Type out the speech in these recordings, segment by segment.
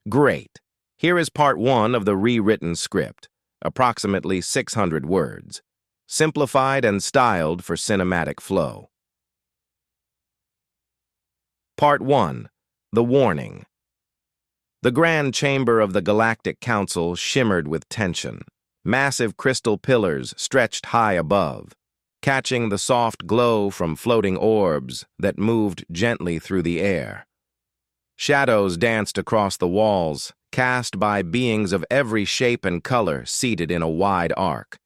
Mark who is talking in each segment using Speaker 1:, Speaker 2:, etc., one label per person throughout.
Speaker 1: Great. Here is part one of the rewritten script, approximately 600 words, simplified and styled for cinematic flow. Part 1. The Warning. The grand chamber of the Galactic Council shimmered with tension. Massive crystal pillars stretched high above, catching the soft glow from floating orbs that moved gently through the air. Shadows danced across the walls, cast by beings of every shape and color seated in a wide arc.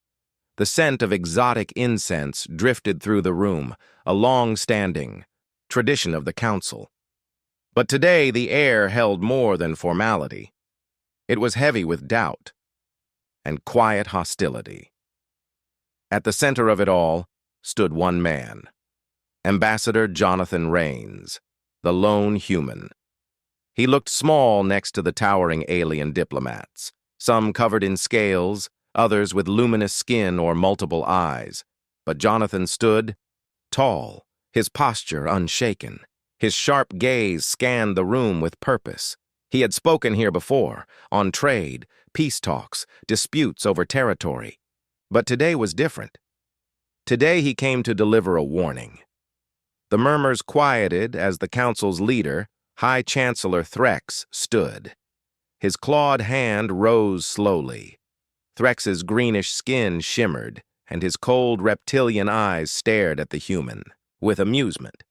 Speaker 1: The scent of exotic incense drifted through the room, a long-standing tradition of the council. But today the air held more than formality. It was heavy with doubt and quiet hostility. At the center of it all stood one man, Ambassador Jonathan Rains, the lone human. He looked small next to the towering alien diplomats, some covered in scales, others with luminous skin or multiple eyes. But Jonathan stood tall, his posture unshaken. His sharp gaze scanned the room with purpose. He had spoken here before, on trade, peace talks, disputes over territory. But today was different. Today he came to deliver a warning. The murmurs quieted as the council's leader, High Chancellor Threx, stood. His clawed hand rose slowly. Threx's greenish skin shimmered, and his cold reptilian eyes stared at the human, with amusement.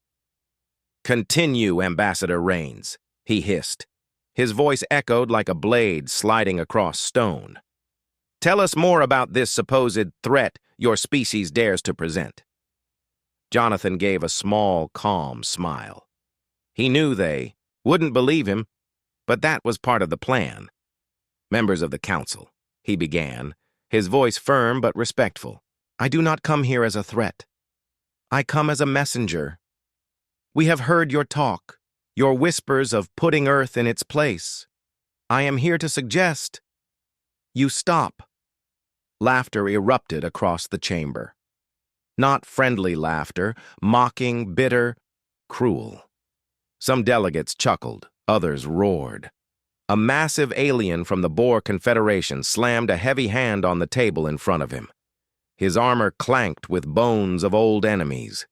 Speaker 1: "Continue, Ambassador Rains," he hissed. His voice echoed like a blade sliding across stone. "Tell us more about this supposed threat your species dares to present." Jonathan gave a small, calm smile. He knew they wouldn't believe him, but that was part of the plan. "Members of the council," he began, his voice firm but respectful. "I do not come here as a threat. I come as a messenger. We have heard your talk, your whispers of putting Earth in its place. I am here to suggest you stop." Laughter erupted across the chamber. Not friendly laughter, mocking, bitter, cruel. Some delegates chuckled, others roared. A massive alien from the Boer Confederation slammed a heavy hand on the table in front of him. His armor clanked with bones of old enemies.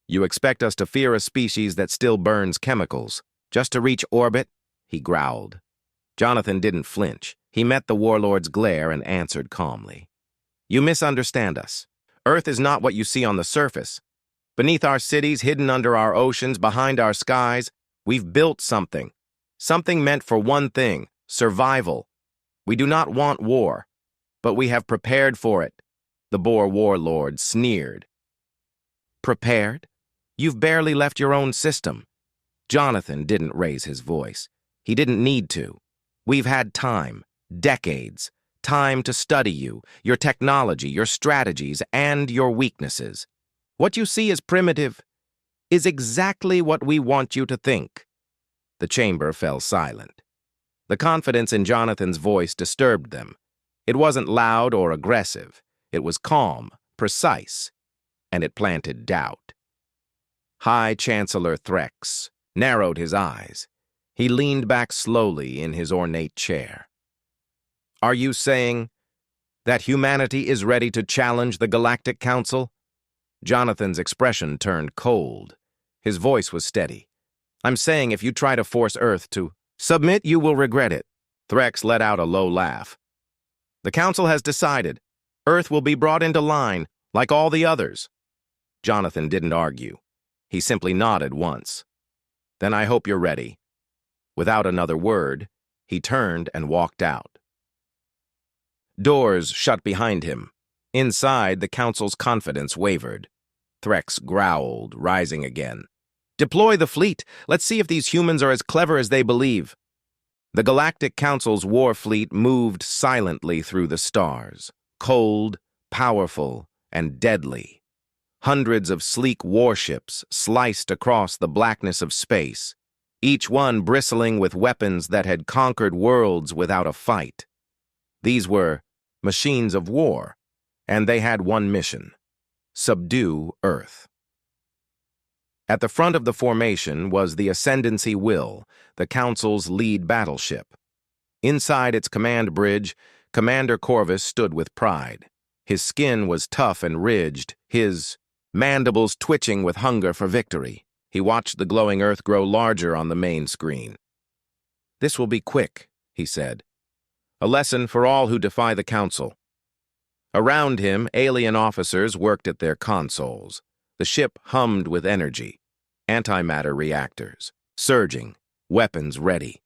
Speaker 1: "You expect us to fear a species that still burns chemicals, just to reach orbit?" he growled. Jonathan didn't flinch. He met the warlord's glare and answered calmly. "You misunderstand us. Earth is not what you see on the surface. Beneath our cities, hidden under our oceans, behind our skies, we've built something. Something meant for one thing, survival. We do not want war, but we have prepared for it," the Boer warlord sneered. "Prepared? You've barely left your own system." Jonathan didn't raise his voice. He didn't need to. "We've had time, decades, time to study you, your technology, your strategies, and your weaknesses. What you see as primitive is exactly what we want you to think." The chamber fell silent. The confidence in Jonathan's voice disturbed them. It wasn't loud or aggressive. It was calm, precise, and it planted doubt. High Chancellor Threx narrowed his eyes. He leaned back slowly in his ornate chair. "Are you saying that humanity is ready to challenge the Galactic Council?" Jonathan's expression turned cold. His voice was steady. "I'm saying if you try to force Earth to submit, you will regret it." Threx let out a low laugh. "The Council has decided. Earth will be brought into line, like all the others." Jonathan didn't argue. He simply nodded once. "Then I hope you're ready." Without another word, he turned and walked out. Doors shut behind him. Inside, the council's confidence wavered. Threx growled, rising again. "Deploy the fleet. Let's see if these humans are as clever as they believe." The Galactic Council's war fleet moved silently through the stars, cold, powerful, and deadly. Hundreds of sleek warships sliced across the blackness of space, each one bristling with weapons that had conquered worlds without a fight. These were machines of war, and they had one mission: subdue Earth. At the front of the formation was the Ascendancy Will, the Council's lead battleship. Inside its command bridge, Commander Corvus stood with pride. His skin was tough and ridged, his mandibles twitching with hunger for victory. He watched the glowing Earth grow larger on the main screen. "This will be quick," he said. "A lesson for all who defy the Council." Around him, alien officers worked at their consoles. The ship hummed with energy. Antimatter reactors, surging, weapons ready.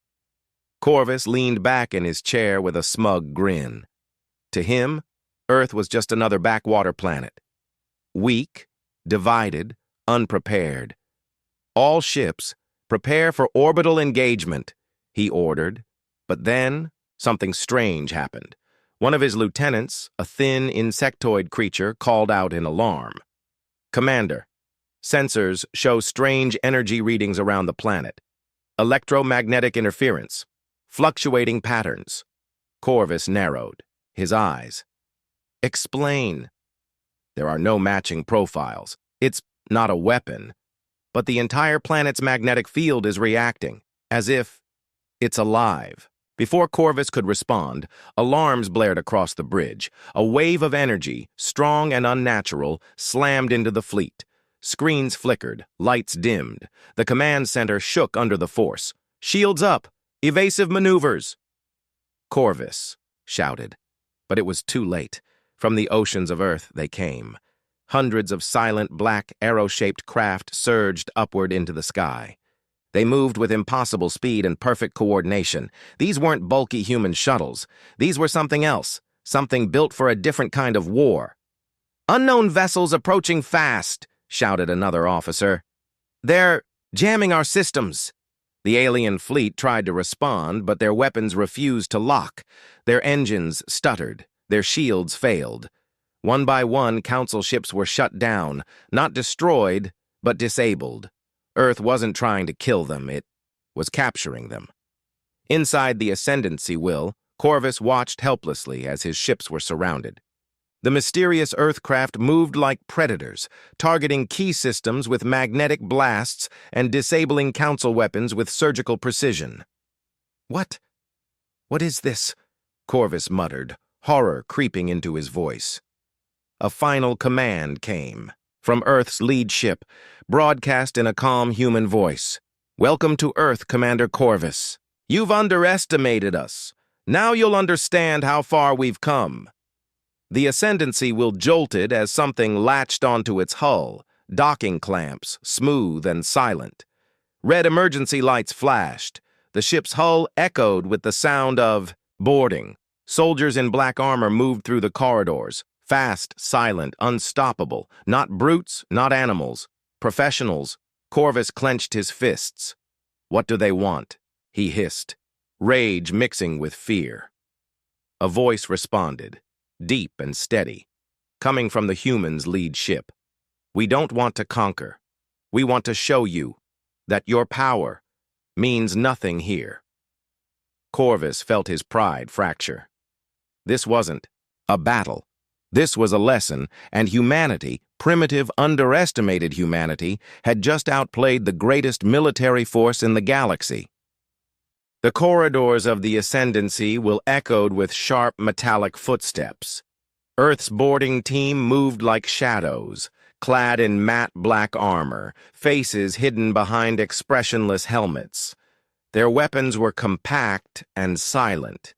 Speaker 1: Corvus leaned back in his chair with a smug grin. To him, Earth was just another backwater planet. Weak, divided, unprepared. "All ships, prepare for orbital engagement," he ordered. But then, something strange happened. One of his lieutenants, a thin insectoid creature, called out in alarm. "Commander, sensors show strange energy readings around the planet. Electromagnetic interference. Fluctuating patterns." Corvus narrowed his eyes. "Explain." "There are no matching profiles. It's not a weapon. But the entire planet's magnetic field is reacting, as if it's alive." Before Corvus could respond, alarms blared across the bridge. A wave of energy, strong and unnatural, slammed into the fleet. Screens flickered, lights dimmed. The command center shook under the force. "Shields up! Evasive maneuvers!" Corvus shouted. But it was too late. From the oceans of Earth they came. Hundreds of silent, black, arrow-shaped craft surged upward into the sky. They moved with impossible speed and perfect coordination. These weren't bulky human shuttles. These were something else, something built for a different kind of war. "Unknown vessels approaching fast," shouted another officer. "They're jamming our systems." The alien fleet tried to respond, but their weapons refused to lock. Their engines stuttered. Their shields failed. One by one, Council ships were shut down, not destroyed, but disabled. Earth wasn't trying to kill them, it was capturing them. Inside the Ascendancy Will, Corvus watched helplessly as his ships were surrounded. The mysterious Earthcraft moved like predators, targeting key systems with magnetic blasts and disabling Council weapons with surgical precision. What is this?" Corvus muttered, horror creeping into his voice. A final command came from Earth's lead ship, broadcast in a calm human voice. "Welcome to Earth, Commander Corvus. You've underestimated us. Now you'll understand how far we've come." The Ascendancy Will jolted as something latched onto its hull, docking clamps, smooth and silent. Red emergency lights flashed. The ship's hull echoed with the sound of boarding. Soldiers in black armor moved through the corridors, fast, silent, unstoppable. Not brutes, not animals. Professionals. Corvus clenched his fists. "What do they want?" he hissed, rage mixing with fear. A voice responded, deep and steady, coming from the humans' lead ship. "We don't want to conquer. We want to show you that your power means nothing here." Corvus felt his pride fracture. This wasn't a battle. This was a lesson, and humanity, primitive, underestimated humanity, had just outplayed the greatest military force in the galaxy. The corridors of the Ascendancy Will echoed with sharp metallic footsteps. Earth's boarding team moved like shadows, clad in matte black armor, faces hidden behind expressionless helmets. Their weapons were compact and silent.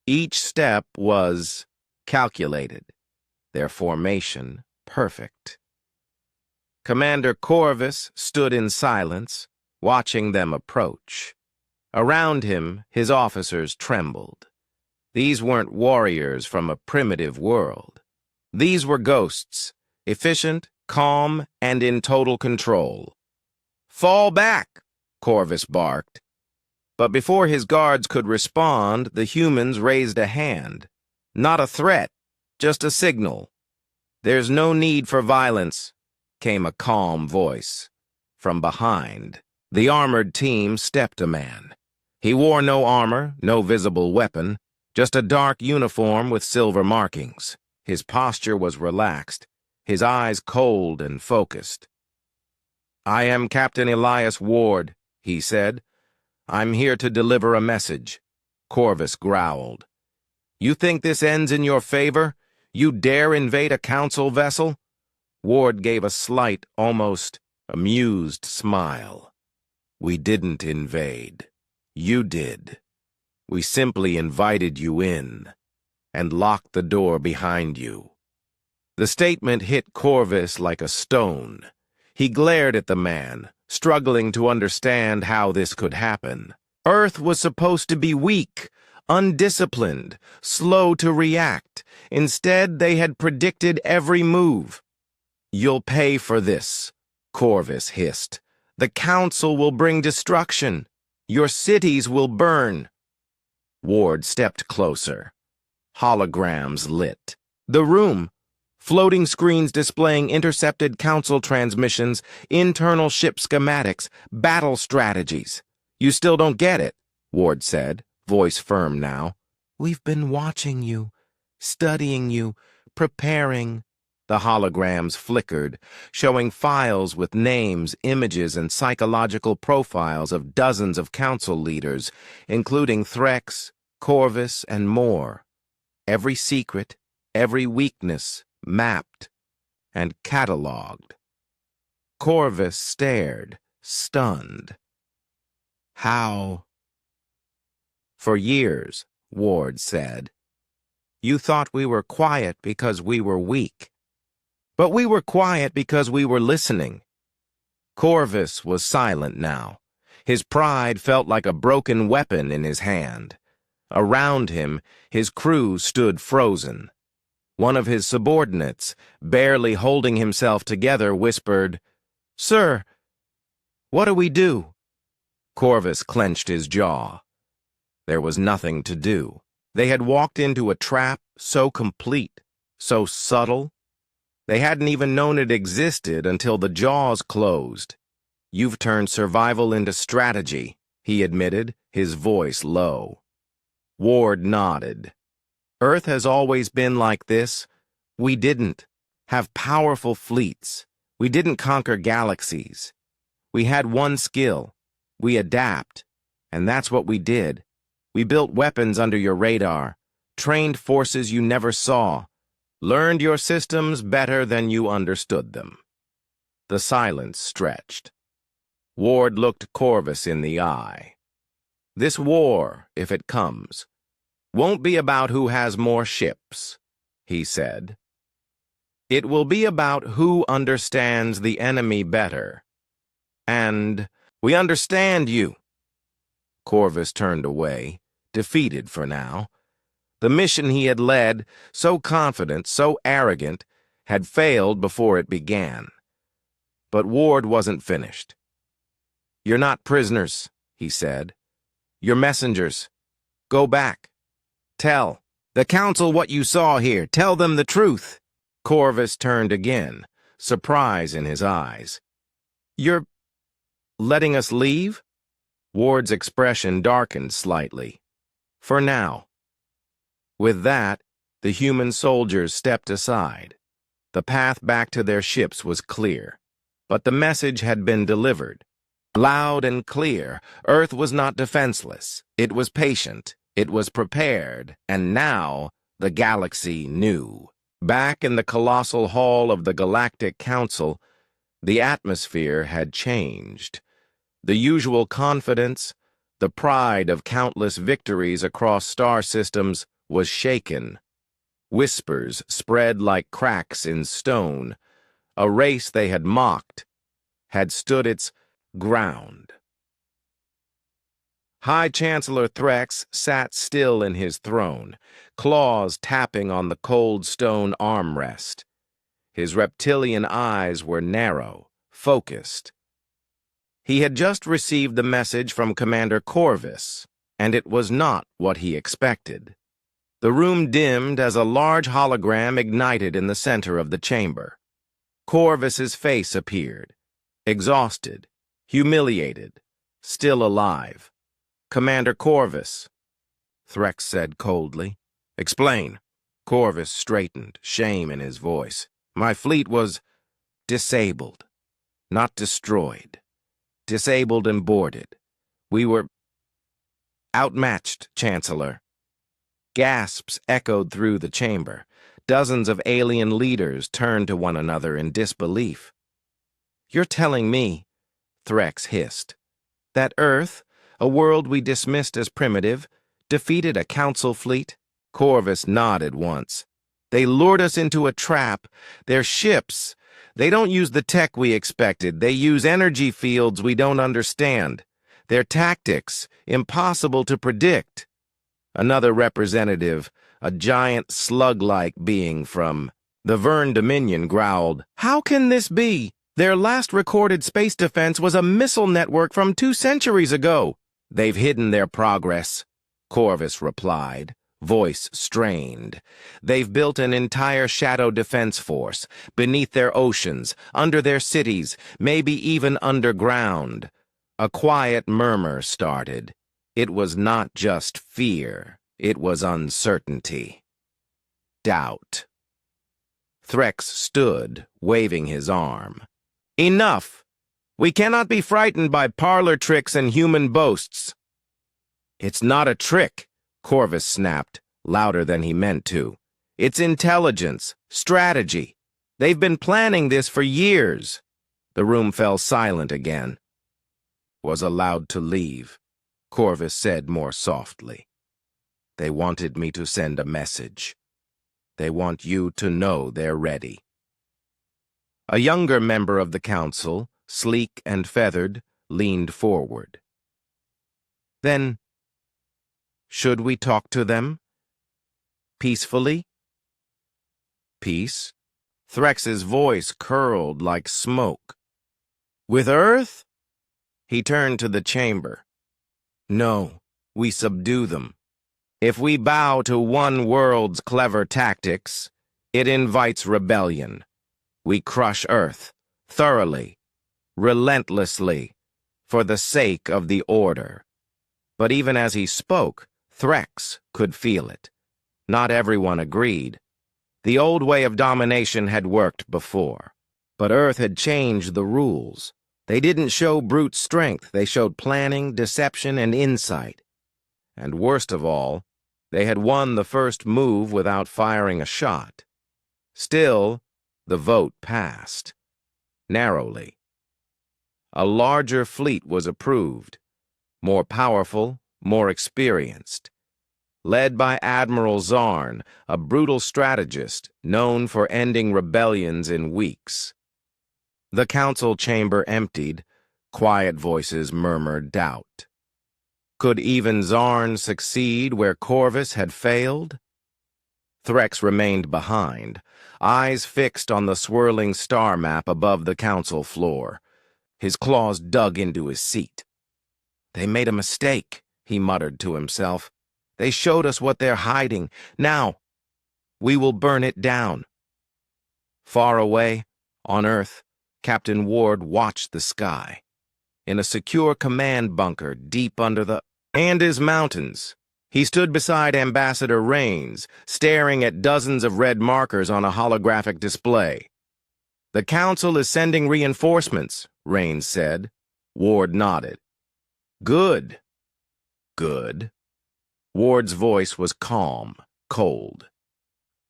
Speaker 1: Each step was calculated, their formation perfect. Commander Corvus stood in silence, watching them approach. Around him, his officers trembled. These weren't warriors from a primitive world. These were ghosts, efficient, calm, and in total control. "Fall back," Corvus barked. But before his guards could respond, the humans raised a hand. Not a threat, just a signal. "There's no need for violence," came a calm voice. From behind, the armored team stepped a man. He wore no armor, no visible weapon, just a dark uniform with silver markings. His posture was relaxed, his eyes cold and focused. "I am Captain Elias Ward," he said. "I'm here to deliver a message." Corvus growled. You think this ends in your favor? You dare invade a council vessel? Ward gave a slight, almost amused smile. We didn't invade. You did. We simply invited you in and locked the door behind you. The statement hit Corvus like a stone. He glared at the man, struggling to understand how this could happen. Earth was supposed to be weak, undisciplined, slow to react. Instead, they had predicted every move. You'll pay for this, Corvus hissed. The council will bring destruction. Your cities will burn. Ward stepped closer. Holograms lit. The room, floating screens displaying intercepted council transmissions, internal ship schematics, battle strategies. You still don't get it, Ward said, voice firm now. We've been watching you, studying you, preparing. The holograms flickered, showing files with names, images, and psychological profiles of dozens of council leaders, including Threx, Corvus, and more. Every secret, every weakness, mapped and catalogued. Corvus stared, stunned. How? For years, Ward said. You thought we were quiet because we were weak. But we were quiet because we were listening. Corvus was silent now. His pride felt like a broken weapon in his hand. Around him, his crew stood frozen. One of his subordinates, barely holding himself together, whispered, Sir, what do we do? Corvus clenched his jaw. There was nothing to do. They had walked into a trap so complete, so subtle. They hadn't even known it existed until the jaws closed. You've turned survival into strategy, he admitted, his voice low. Ward nodded. Earth has always been like this. We didn't have powerful fleets. We didn't conquer galaxies. We had one skill. We adapt. And that's what we did. We built weapons under your radar, trained forces you never saw, learned your systems better than you understood them. The silence stretched. Ward looked Corvus in the eye. This war, if it comes, won't be about who has more ships, he said. It will be about who understands the enemy better. And we understand you. Corvus turned away, defeated for now. The mission he had led, so confident, so arrogant, had failed before it began. But Ward wasn't finished. You're not prisoners, he said. You're messengers. Go back. Tell the council what you saw here. Tell them the truth. Corvus turned again, surprise in his eyes. You're letting us leave? Ward's expression darkened slightly. For now. With that, the human soldiers stepped aside. The path back to their ships was clear. But the message had been delivered. Loud and clear, Earth was not defenseless. It was patient. It was prepared. And now, the galaxy knew. Back in the colossal hall of the Galactic Council, the atmosphere had changed. The usual confidence, the pride of countless victories across star systems, was shaken. Whispers spread like cracks in stone. A race they had mocked had stood its ground. High Chancellor Threx sat still in his throne, claws tapping on the cold stone armrest. His reptilian eyes were narrow, focused. He had just received the message from Commander Corvus, and it was not what he expected. The room dimmed as a large hologram ignited in the center of the chamber. Corvus's face appeared, exhausted, humiliated, still alive. Commander Corvus, Threx said coldly. Explain. Corvus straightened, shame in his voice. My fleet was disabled, not destroyed. Disabled and boarded. We were... Outmatched, Chancellor. Gasps echoed through the chamber. Dozens of alien leaders turned to one another in disbelief. You're telling me, Threx hissed, that Earth, a world we dismissed as primitive, defeated a council fleet? Corvus nodded once. They lured us into a trap. Their ships, they don't use the tech we expected. They use energy fields we don't understand. Their tactics, impossible to predict. Another representative, a giant slug-like being from the Vern Dominion, growled, "How can this be? Their last recorded space defense was a missile network from 2 centuries ago." "They've hidden their progress," Corvus replied, voice strained. "They've built an entire shadow defense force, beneath their oceans, under their cities, maybe even underground." A quiet murmur started. It was not just fear, it was uncertainty. Doubt. Threx stood, waving his arm. "Enough! We cannot be frightened by parlor tricks and human boasts." "It's not a trick," Corvus snapped, louder than he meant to. "It's intelligence, strategy. They've been planning this for years." The room fell silent again. "Was allowed to leave," Corvus said more softly. "They wanted me to send a message. They want you to know they're ready." A younger member of the council, sleek and feathered, leaned forward. "Then, should we talk to them? Peacefully?" "Peace?" Threx's voice curled like smoke. "With Earth?" He turned to the chamber. "No, we subdue them. If we bow to one world's clever tactics, it invites rebellion. We crush Earth, thoroughly, relentlessly, for the sake of the order." But even as he spoke, Threx could feel it. Not everyone agreed. The old way of domination had worked before. But Earth had changed the rules. They didn't show brute strength, they showed planning, deception, and insight. And worst of all, they had won the first move without firing a shot. Still, the vote passed. Narrowly. A larger fleet was approved. More powerful, more experienced. Led by Admiral Zarn, a brutal strategist known for ending rebellions in weeks. The council chamber emptied. Quiet voices murmured doubt. Could even Zarn succeed where Corvus had failed? Threx remained behind, eyes fixed on the swirling star map above the council floor. His claws dug into his seat. "They made a mistake," he muttered to himself. "They showed us what they're hiding. Now, we will burn it down." Far away, on Earth, Captain Ward watched the sky. In a secure command bunker deep under the Andes Mountains, he stood beside Ambassador Rains, staring at dozens of red markers on a holographic display. "The Council is sending reinforcements," Rains said. Ward nodded. "Good. Good." Ward's voice was calm, cold.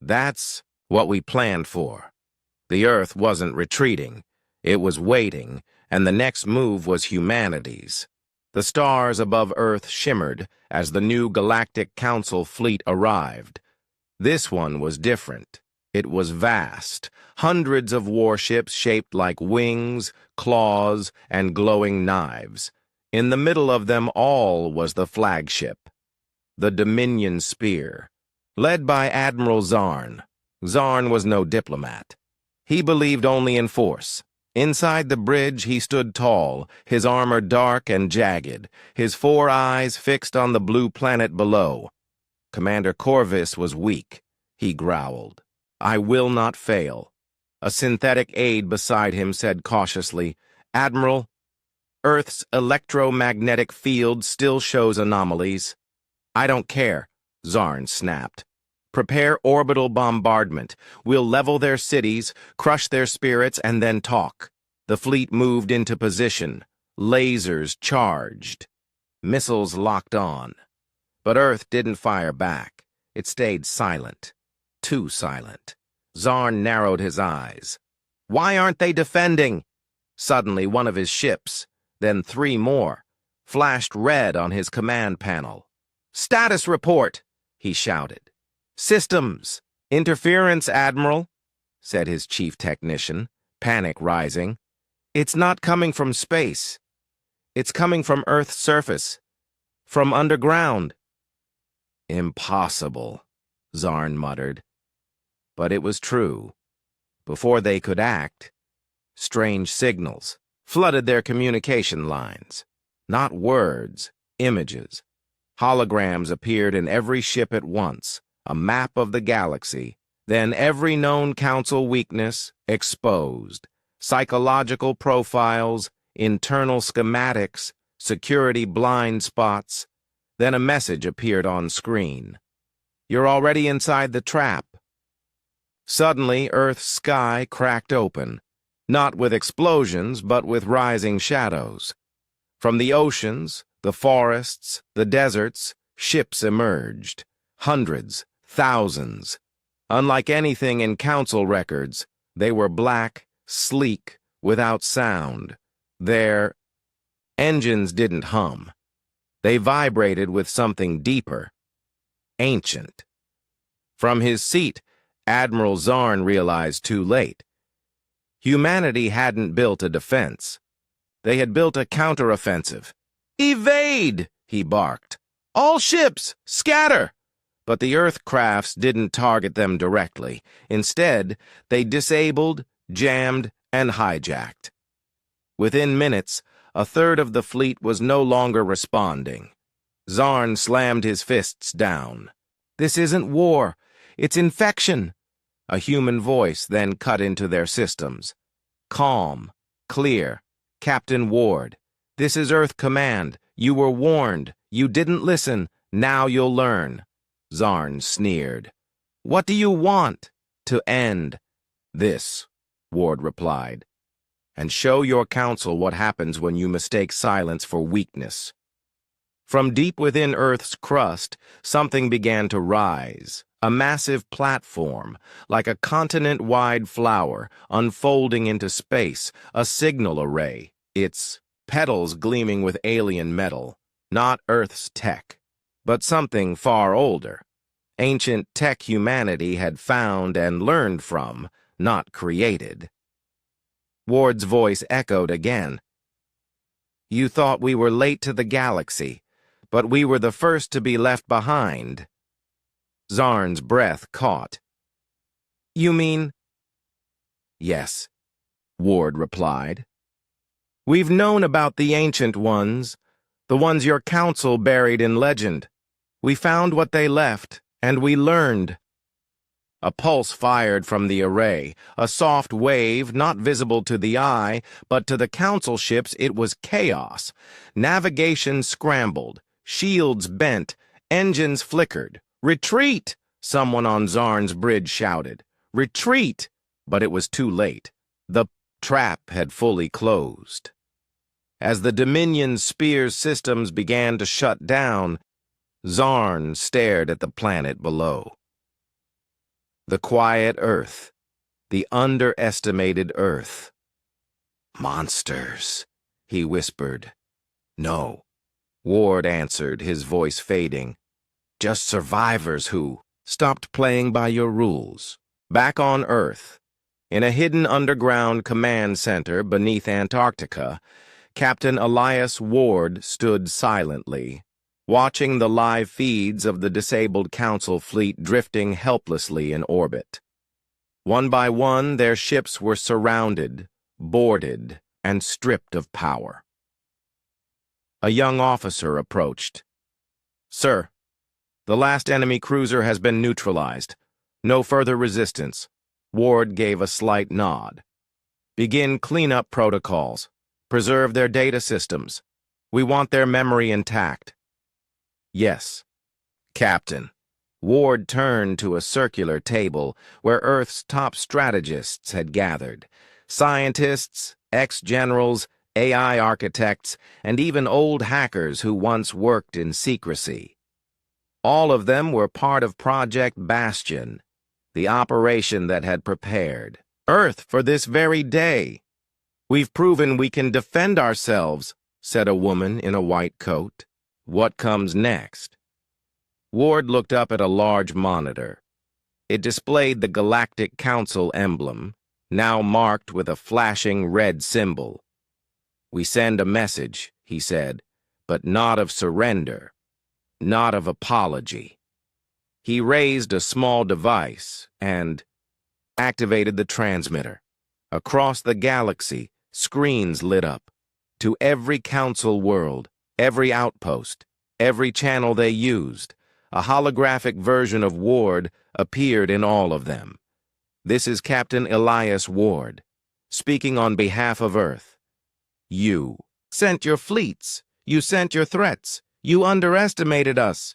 Speaker 1: "That's what we planned for." The Earth wasn't retreating. It was waiting, and the next move was humanity's. The stars above Earth shimmered as the new Galactic Council fleet arrived. This one was different. It was vast, hundreds of warships shaped like wings, claws, and glowing knives. In the middle of them all was the flagship, the Dominion Spear, led by Admiral Zarn. Zarn was no diplomat. He believed only in force. Inside the bridge he stood tall, his armor dark and jagged, his 4 eyes fixed on the blue planet below. Commander Corvus was weak. He growled. "I will not fail." A synthetic aide beside him said cautiously, "Admiral, Earth's electromagnetic field still shows anomalies." "I don't care," Zarn snapped. "Prepare orbital bombardment. We'll level their cities, crush their spirits, and then talk." The fleet moved into position. Lasers charged. Missiles locked on. But Earth didn't fire back. It stayed silent. Too silent. Zarn narrowed his eyes. Why aren't they defending? Suddenly, one of his ships, then three more, flashed red on his command panel. "Status report!" he shouted. "Systems! Interference, Admiral," said his chief technician, panic rising. "It's not coming from space. It's coming from Earth's surface. From underground." "Impossible," Zarn muttered. But it was true. Before they could act, strange signals flooded their communication lines. Not words, images. Holograms appeared in every ship at once, a map of the galaxy, then every known Council weakness exposed, psychological profiles, internal schematics, security blind spots. Then a message appeared on screen. "You're already inside the trap." Suddenly, Earth's sky cracked open, not with explosions, but with rising shadows. From the oceans, the forests, the deserts, ships emerged. Hundreds, thousands. Unlike anything in Council records, they were black, sleek, without sound. Their engines didn't hum. They vibrated with something deeper. Ancient. From his seat, Admiral Zarn realized too late. Humanity hadn't built a defense. They had built a counteroffensive. "Evade!" he barked. "All ships, scatter!" But the Earth crafts didn't target them directly. Instead, they disabled, jammed, and hijacked. Within minutes, a third of the fleet was no longer responding. Zarn slammed his fists down. "This isn't war. It's infection." A human voice then cut into their systems. Calm, clear. "Captain Ward, this is Earth Command. You were warned. You didn't listen. Now you'll learn." Zarn sneered. "What do you want?" "To end this," Ward replied. "And show your council what happens when you mistake silence for weakness." From deep within Earth's crust, something began to rise. A massive platform, like a continent-wide flower, unfolding into space, a signal array, its petals gleaming with alien metal. Not Earth's tech, but something far older. Ancient tech humanity had found and learned from, not created. Ward's voice echoed again. "You thought we were late to the galaxy, but we were the first to be left behind." Zarn's breath caught. "You mean?" "Yes," Ward replied. "We've known about the ancient ones, the ones your council buried in legend. We found what they left, and we learned." A pulse fired from the array, a soft wave not visible to the eye, but to the council ships it was chaos. Navigation scrambled, shields bent, engines flickered. "Retreat!" someone on Zarn's bridge shouted. "Retreat!" But it was too late. The trap had fully closed. As the Dominion's spear's systems began to shut down, Zarn stared at the planet below. The quiet Earth, the underestimated Earth. "Monsters," he whispered. "No," Ward answered, his voice fading. "Just survivors who stopped playing by your rules." Back on Earth, in a hidden underground command center beneath Antarctica, Captain Elias Ward stood silently, watching the live feeds of the disabled Council fleet drifting helplessly in orbit. One by one, their ships were surrounded, boarded, and stripped of power. A young officer approached. "Sir, the last enemy cruiser has been neutralized. No further resistance." Ward gave a slight nod. "Begin cleanup protocols. Preserve their data systems. We want their memory intact." "Yes, Captain." Ward turned to a circular table where Earth's top strategists had gathered. Scientists, ex-generals, AI architects, and even old hackers who once worked in secrecy. All of them were part of Project Bastion, the operation that had prepared Earth for this very day. "We've proven we can defend ourselves," said a woman in a white coat. "What comes next?" Ward looked up at a large monitor. It displayed the Galactic Council emblem, now marked with a flashing red symbol. "We send a message," he said, "but not of surrender, not of apology." He raised a small device and activated the transmitter. Across the galaxy, screens lit up. To every council world, every outpost, every channel they used, a holographic version of Ward appeared in all of them. "This is Captain Elias Ward, speaking on behalf of Earth. You sent your fleets. You sent your threats. You underestimated us.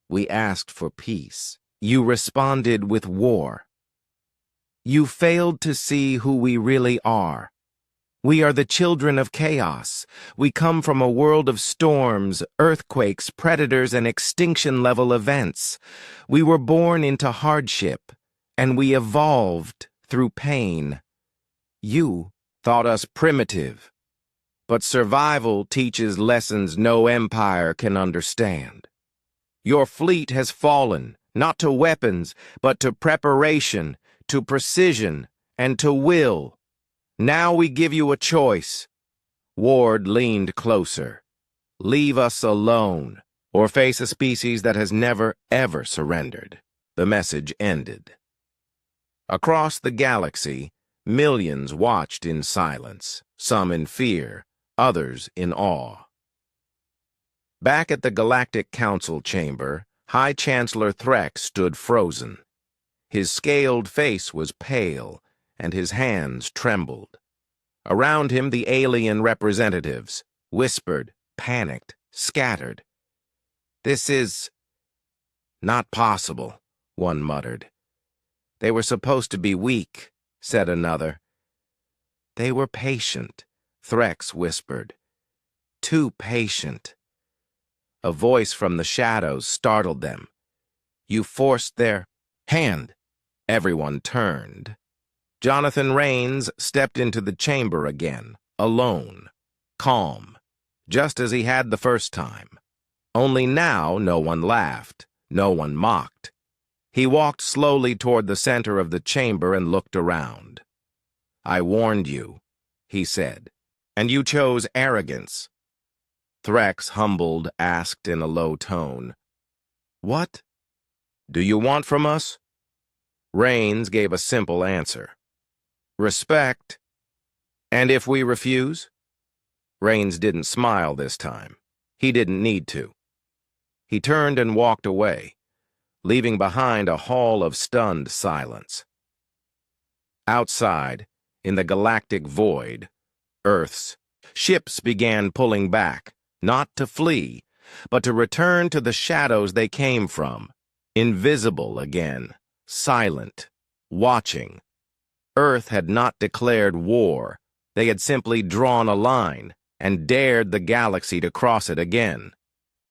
Speaker 1: We asked for peace. You responded with war. You failed to see who we really are. We are the children of chaos. We come from a world of storms, earthquakes, predators, and extinction-level events. We were born into hardship, and we evolved through pain. You thought us primitive, but survival teaches lessons no empire can understand. Your fleet has fallen, not to weapons, but to preparation, to precision, and to will. Now we give you a choice." Ward leaned closer. "Leave us alone, or face a species that has never, ever surrendered." The message ended. Across the galaxy, millions watched in silence, some in fear, others in awe. Back at the Galactic Council chamber, High Chancellor Threx stood frozen. His scaled face was pale, and his hands trembled. Around him, the alien representatives whispered, panicked, scattered. "This is not possible," one muttered. "They were supposed to be weak," said another. "They were patient," Threx whispered. "Too patient." A voice from the shadows startled them. "You forced their hand." Everyone turned. Jonathan Rains stepped into the chamber again, alone, calm, just as he had the first time. Only now no one laughed, no one mocked. He walked slowly toward the center of the chamber and looked around. "I warned you," he said, "and you chose arrogance." Threx, humbled, asked in a low tone, "What do you want from us?" Rains gave a simple answer. "Respect." "And if we refuse?" Rains didn't smile this time. He didn't need to. He turned and walked away, leaving behind a hall of stunned silence. Outside, in the galactic void, Earth's ships began pulling back, not to flee, but to return to the shadows they came from, invisible again, silent, watching. Earth had not declared war. They had simply drawn a line and dared the galaxy to cross it again.